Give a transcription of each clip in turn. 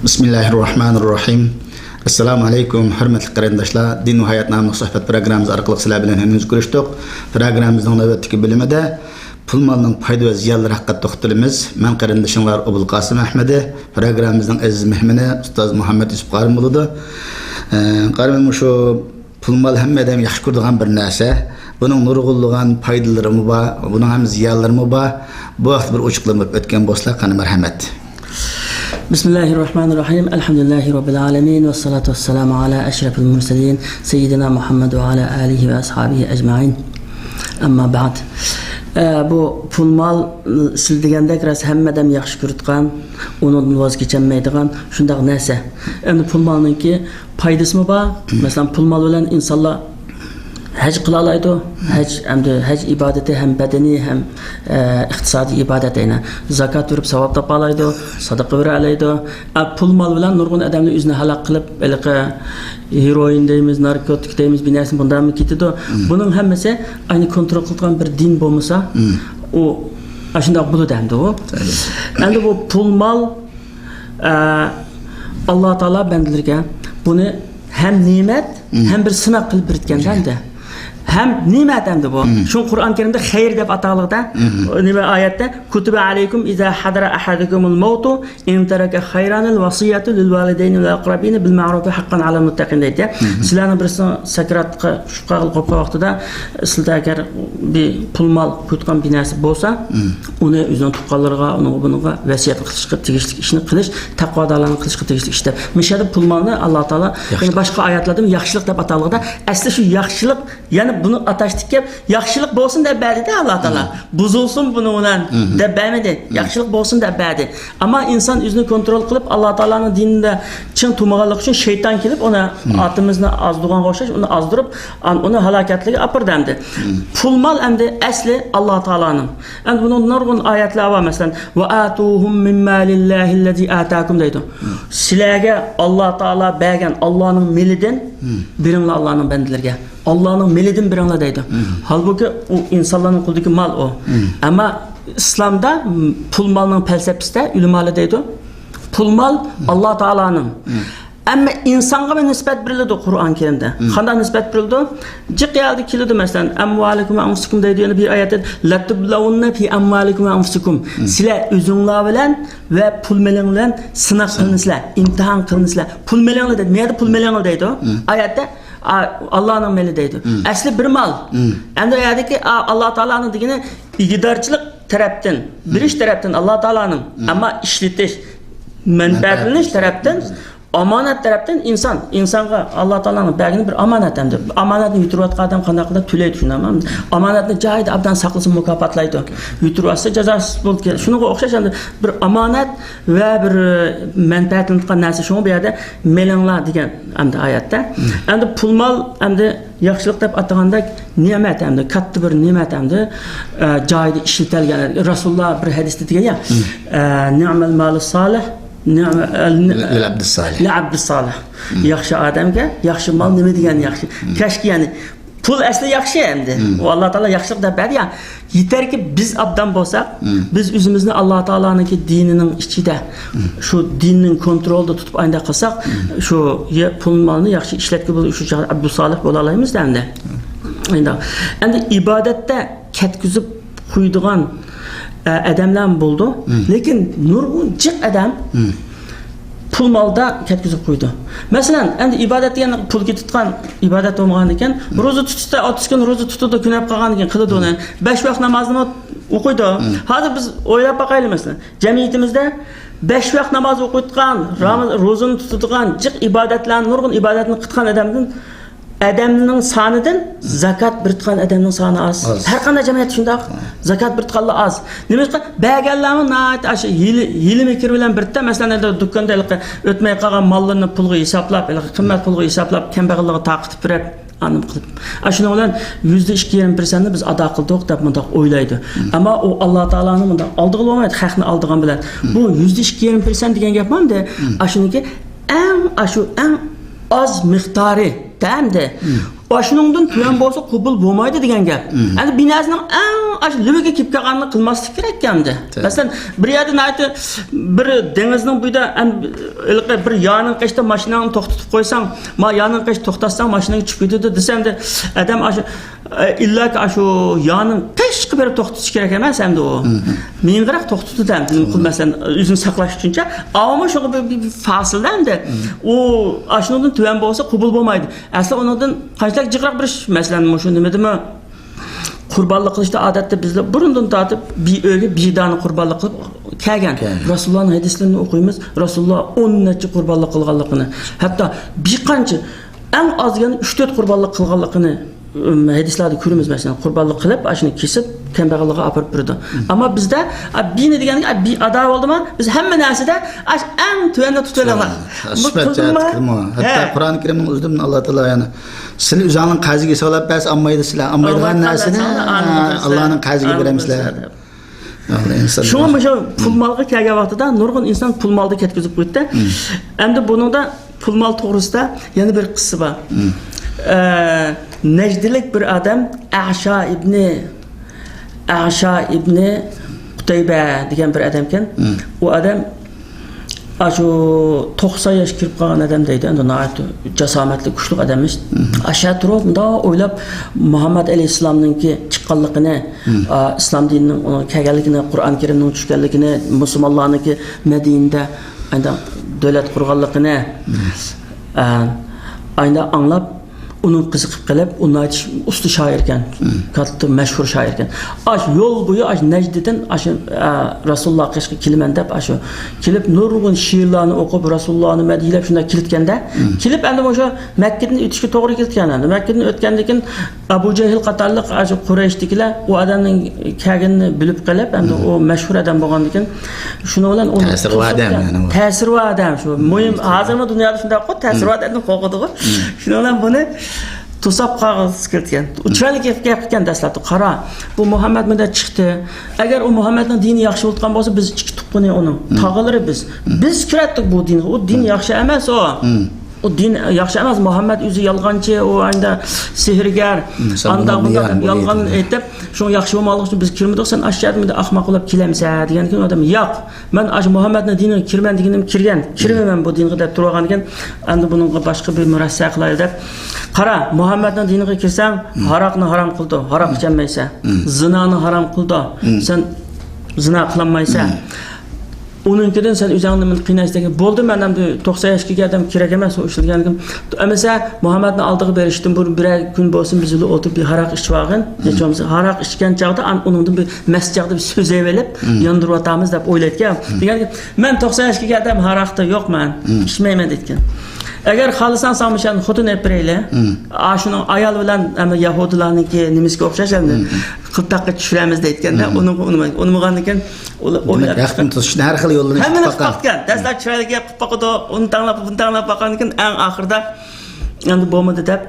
Bismillahirrahmanirrahim. Assalamu alaikum, hürmetli qarindoshlar. Din va hayot nomli suhbat programmamiz orqali sizlar bilan henüz görüşdük. Programmamızın navbatdagi bölümünde pul malning foyda va ziyonlari haqida to'xtalamiz. Men qarindoshimlar Abul Qasim Ahmadi, programmamizning aziz mehmoni ustoz Muhammad Yusuf Qarim bo'ladi. Qarim shu pul mal hammadan yaxshi ko'radigan bir narsa. Buning nurg'unlagan foydalari bor, buning ham ziyonlari bor. Bu vaqt bir ochiqlanib o'tgan bo'lsa, qani marhamat. Bismillahirrahmanirrahim. Elhamdülillahi Rabbil alemin. Ve salatu vesselamu ala eşrefil murselin. Seyyidina Muhammed ve ala alihi ve ashabihi ecmain. Amma ba'd. Bu pul mal siz degandek ras hammadan yaxshi ko'radigan, undan voz kechmaydigan shunday narsa. Endi pul malninki foydasimi bor? Masalan, pul mal bilan insonlar haj qila oladi. Haj ibodati ham badaniy ham iqtisodiy ibodat ayna. Zakat verib savob topa oladi, sadaqa bera oladi. Pul mal bilan nurg'un odamni o'zini halok qilib, heroin deymiz, narkotik deymiz, bir narsa bundan ketadi. Buning hammasi ayni kontrol qilgan bir din bo'lmasa, u shunday bo'ladi endi u. Endi bu pul mal Alloh taolo bandalarga buni hem ne'mat, hem bir sinov qilib berganda. Hem nimet hem de bu. Şu Kur'an-ı Kerim'de hayır deb atalıqda nima ayette kutiba aleykum iza hadara ahadukumul mautu in taraka hayranil vasiyatu lil validayni vel aqrabini bil ma'rufi haqqan alal muttaqin deydi. Sizlarning birisi sakratga shuqal qopqa vaqtida sizlar agar bir pul mal ko'tgan bir narsa bo'lsa, uni o'zining tuqqanlarga, bunga vasiyat qilishga tegishli ishni qilish, taqvodorlarni qilishga tegishli ishda. Mishada pul malni Alloh taolo yana boshqa oyatlarda yaxshilik deb atalıqda asli shu yaxshilik, yani bunu ataştık ki yaxşılık bolsun da bədi de Allah Teala. Buzulsun bunu olan da bəmedi. Yaxşılık bolsun da bədi. Ama insan üzünü kontrol kılıp Allah Teala'nın dininde çın tumağalık için şeytan gelip ona atımızla azdıgan koşuş, onu azdırıp onu halaketliği apır demdi. Pul mal emdi əsli Allah Teala'nın. Yani bunun nurgun ayetler var mesela. Ve atuhum min malillahillezi atakum deydi. Siləge Allah Teala bəgən Allah'ın meliden birinle Allah'ın bendilerge. Allah'ın melidin bir anla deydi. Halbuki o insanların kuldaki mal o. Ama İslam'da pul malının felsefesi de ülümalı deydi. Pul mal Allah Teala'nın. Ama insana bir nispet verildi Kur'an-ı Kerim'de. Kandan nispet verildi. Cık geldi kilidi mesela. Emvalikum ve anfusikum deydi. Yani bir ayette latublavunna fi emvalikum ve anfusikum. Sile üzünla bilen ve pul melenle sınav kılınızla, imtihan kılınızla. Pul melenle dedi. Neydi pul melenle deydi o? Ayette Allah'ın meli deydi. Asli bir mal. Endi ayeti ki Allah Teala'nın digini iqtidarçılık taraftan, bir iş taraftan Allah Teala'nın ama işletiş, menfaatleniş taraftan, amanet taraftan insanga Allah Teala'nın belgini bir amanet emdi. Amanetni yuturayotgan adam qanday qilib to'laydi tushunamam. Amanetni joyida abdan saqlasin mukofotlaydi. Yuturasa jazosiz bo'lib keladi. Shunga o'xshash endi bir amanet va bir manfaatlangan narsa shunga bu yerda melanglar degan endi oyatda. Endi pul mal endi yaxshilik deb ataganda ne'mat endi katta bir ne'mat endi joyida ishlatilgan. Rasululloh bir hadisda degan ya, ni'mal malus solih Abdus salih. Yaxshi odamga yaxshi mal nima degan yaxshi. Kashki yani pul asli yaxshi endi. O Alloh taolo yaxshilik deb berdi ya. Yetarki biz abdan bo'lsak, biz o'zimizni Alloh taoloning dinining ichida shu dinning kontrolida tutib ayda qilsak, shu pul malni yaxshi ishlatib shu Abdus salih bo'la olamiz endi. Endi ibodatda ketkizib qo'ydigan adamlar bo'ldi. Lekin nurg'un jiq adam pul malda ketkizib qo'ydi. Masalan, endi ibodat degan pul ketgan ibodat bo'lmagan ekan, roza tutsa 30 kun roza tutdi, kunab qolgan ekan, qiladi uni. 5 vaqt namozni o'qiydi. Hozir biz o'ylab boqaylik masalan, jamiyatimizda 5 vaqt namoz o'qiyotgan, rozani tutadigan, jiq ibodatlarni, nurg'un ibodatni qilgan adamning sonidan zakat birtgan adamning soni az. Har qanday jamiyat shunday zakat birtganlar az. Nima uchun? Berganlarning nayt ash yili mekir bilan birta masalan do'konda o'tmay qolgan mollarni pulga hisoblab, qimmat pulga hisoblab, kambag'allarga taqitib berib, anim qilib. Shuna bilan %2.5% biz ado qildik deb bunday o'ylaydi. Ammo u Alloh taolaning bunday oldiga bo'lmaydi, haqni oldigan bilan. Bu %2.5% degan gap emas-da. Shuniki eng az miqdori Tamamdır. Başınыңdan tüyen bolsa kubul bolmaydı degan gap. Yani binasının en aş lübege kip kalganını kılmaslık gerek endi. Mesela bir yerden aytı bir dengizning buyda bir yanın kaçta maşinanı to'xtatib qo'ysang, ma yanın kaç to'xtatsang maşinaga chiqib ketadi desam de adam aş illa ki şu yanın peşki berip to'xtatish kerak emas endi o. Ming'iroq to'xtatadi endi qilmasdan o'zini saqlash uchuncha. Ammo shu bir fasildan de o aşından tüyen bolsa kubul bolmaydi. Asli ondan qanchalik jiqroq bir masalan shu nima dema Qurbanlık kılışta adette bizde burundan tatip bir öyle bir tane qurbanlık kılıp kelgen. Resulullah'ın hadislerini okuyumuz. Resulullah 10 neçe qurbanlık kılganlıkını. Hatta bir kançı en az yani 3-4 qurbanlık kılganlıkını hadislerde görürüz mesela. Qurbanlık kılıp aşını kesip kemberliğe apırıp durdu. Ama bizde bir ne degeni bir ada oldu mu biz hemen nersede en tüvende tutuyorlar. Hatta Kur'an-ı Kerim'in özümün Allah Teala yani seni üzerinin qaziga solab bas ammaydi sizlar ammaydigan narsani Allah'ın qaziga beramizlar. Şuna mesela pul malga kelgan vaqtida nurg'un inson pul malni ketkizib qo'ydi. Endi buningda pul mal to'g'risida yana bir qissa bor. Necdilik bir adam Aşa ibni Qutayba degan bir adam ekan. O adam şu 90 yaş kirib qolgan adam deydi. Endi nəhayət jasomatli kuchli adam emas. Aşağı turib bunda o'ylab Muhammad alayhissalomninki chiqqanligini, islom dinining uni kelganligini, Qur'on Karimning tushganligini, musulmonlarniki Madinada endi davlat qurganligini endi anglab onun qiziqib qilib, onun usta shoir ekan, katta mashhur shoir ekan. Aş yo'l bo'yi aş Najddan aş Rasululloh qishga kelman deb aş kelib nurg'un she'rlarni o'qib Rasulullohni madhiyalab shunda keltganda, kelib endi o'sha Makkadan o'tishga to'g'ri kelgan endi. Makkadan o'tgandan keyin Abu Jahl qatorliq aş Qurayshdikilar u odamning kelganini bilib qilib, endi o mashhur odam bo'lgandan keyin shuni bilan uni ta'sir va odam shu muhim hozirgi dunyoda shunday ta'sir va odamni qo'rqidi. Shuni bilan buni Tusab qog'oz kelgan. Uchralik gap qilgan dastlabda qara. Bu Muhammad menda chiqdi. Agar u Muhammadning dini yaxshi bo'lgan bo'lsa, biz ichki tuqqani uni. Tog'ilari biz kiratdik bu dinga. U din yaxshi emas o. O din yaxshi emas. Muhammad o'zi yolg'onchi, o anda sehrgar, anda bunda yolg'on aytib, shu yaxshi bo'lmoqlik uchun biz kirmadik, sen ashadmida ahmoq bo'lib kelamsa degan ekan odam. Yo'q. Men aj Muhammadning diniga kirman deganim kirmayman bu dinga deb turgan ekan. Endi buningga boshqa bir murassa qiladi deb. Qara, Muhammadning diniga kirsam, haroqni harom qildi, haroq ichanmaysan. Zinoni harom qildi, sen zina qilmaysan. Onunkidan sen o'zingni qiynashdan bo'ldi, men endi 90 yoshga keldim, kerak emas o ishlaganligim. Amasa Muhammadni oldiga berishdim, bir kun bo'lsin biz bilan o'tirib bir haroq ichib olgin. Nechamiz haroq ichgan chaqda uningdan bir masjidda bir so'z ayvelib, yondirib o'tamiz deb o'ylayotgan. Deganki, men 90 yoshga keldim, haroqda yo'qman, ichmayman degan. Agar xolisan salmışan xudun epreyli, şunu ayal bilan Yahudilarniki nimasiga o'xshash endi qiltaqqa tushiramiz deyotganda, uni bo'lgandan o'ylab yaxshi tutishni har xil yo'ldan chiqib dastlab chiroyli gap qilib boqdi, uni tanlab boqqandan keyin eng oxirida endi bo'lmadi deb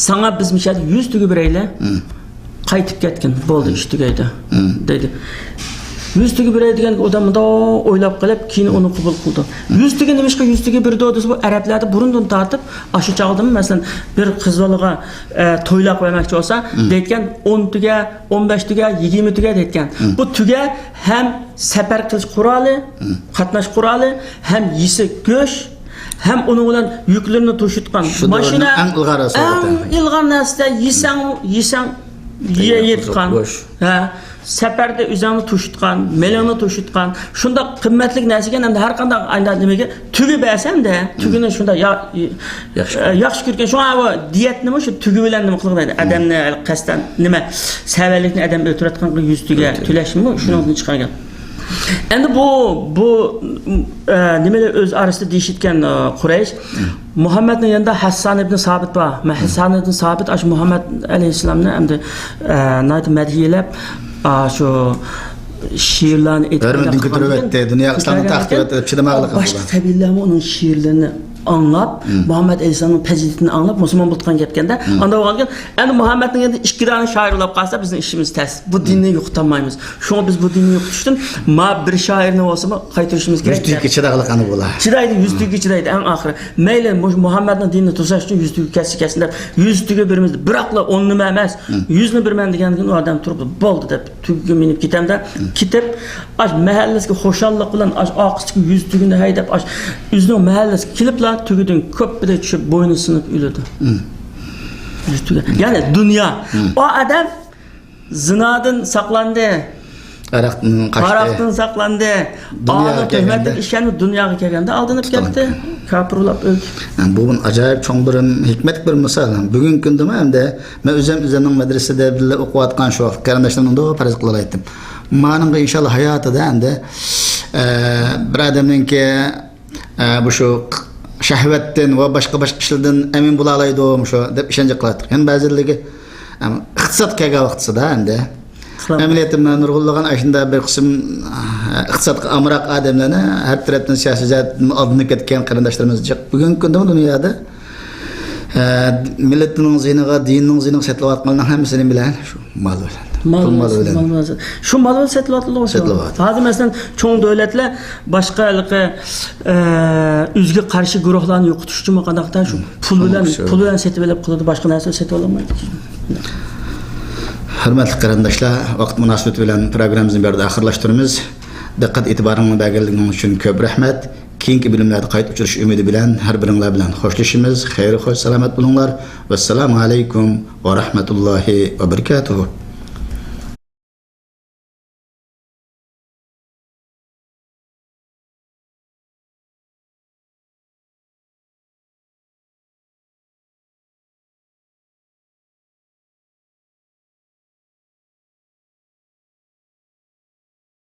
sana biz mishadi 100 tugi birayli qaytib ketgan bo'ldi, ish tugaydi dedi. 100 tugi biray degan odamda o'ylab qilib keyin uni qabul qildi. 100 tugi nimishqa 100 tugi birdi desa bu arablarda burundan tortib aşı chaqdim masalan bir qizbolaga to'ylab qo'ymoqchi bo'lsa deyotgan 10 tuga 15 tuga 20 tuga deyotgan. Bu tuga ham safar qilish quroli, qatnash quroli, ham yisi go'sh, hem onun bilan yüklerini to'shitgan mashina ilg'or narsa yesang yeyotgan. Ha, safarda o'zini to'shitgan, meloni to'shitgan, shunda qimmatli narsaga endi har qanday aynan nimaga tugi bersam-da, tugini shunda yaxshi ko'rgan. Shu diyet nima shu tugi bilan nima qilgan odamni qasdan nima savallikni adam o'tirayotgan 100 tuga to'lashmi, shundan chiqargan. Endi bu nimalar o'z arasida deyishitgan Quraysh Muhammadning yanında Hassan ibn Sabit bor. Hassan ibn Sabit aş Muhammad alayhissalomni endi nayt madhiyalab şu she'rlarni aytib dünya islomni taqdir etib chidamoqlik qildi. Boshqa qabilalarni onun she'rlarini anlap, Muhammed Aleyhisselam'ın faziletini anlap, Müslüman bulutkan gepkende, anda oğalken, yani Muhammed'in yanında iki tane şair olap kalsa bizim işimiz ters. Bu dinini yoktamaymız. Şuna biz bu dinini yoktuştun, ma bir şair ne olsa mı kaytırışımız gerek. Yüztürkü çıdağlık anı bola. Çıdaydı, yüztürkü çıdaydı en ahırı. Meyle Muhammed'in dinini tutsaş için yüztürkü kesinler. Yüztürkü birimiz bırakla on nüme emez. 100 bir men degen o adam turup boldu dep tügü minip gitemde kitip aş mahallesiga hoşallık bilen aş aqıçı yüztürkünde haydap aş üzünün mahallesi kilipla tügüdün köpüde düşüp boynu sınıp ülüdü. Yani dünya o adam zinadan saklandı. Araqdan qaçtı. Araqdan saklandı. Ağlı töhmetlik işkeni dünyaya kelgende aldanıp ketdi. Kafir ulap öldü. Yani bu acayip çoğun bir hikmet bir misal. Bugün gündeme hem de ben özümün medresede bile okuvatkan şu karandaşlarımın da paraz kılalaydım. Manın inşallah hayatı da hem de bir adamın ki bu şu şehvetten ve başka işlerden emin bulalaydı o şu dep işence kılattık. Hem bazıları iqtisat kega vaqtisi da hem de Memleketimden nurgulluğun aşında bir kısım iqtisatga amraq adamlarni her taraftan siyasetçilerin adını ketken qarindaşlarımız çok. Bugün gündem dünyada milletinin zinaga, dininin zinaga setlip atqanlarning hammasini bilen şu mal bilen. Şu mal setlip atıldı olsa. Hazır mesela çoğun devletler başka üzgü karşı guruhlarını yo'qotishchi maqadaqdan şu pul bilen setip elep qiladi, başka narsa setip olamaydi. Hürmetli qarindaşlar, vaqt münasebeti bilen programımızın berdi ahırlaştırımız. Diqqat etibarını berganliginiz üçün köp rahmet. Keyingi bilimlerde qayta uçuruş ümidi bilen her biringlar bilen hoşlaşımız. Xeyri hoş, selamet bulunlar. Vesselamu aleykum ve rahmetullahi ve berekatuhu.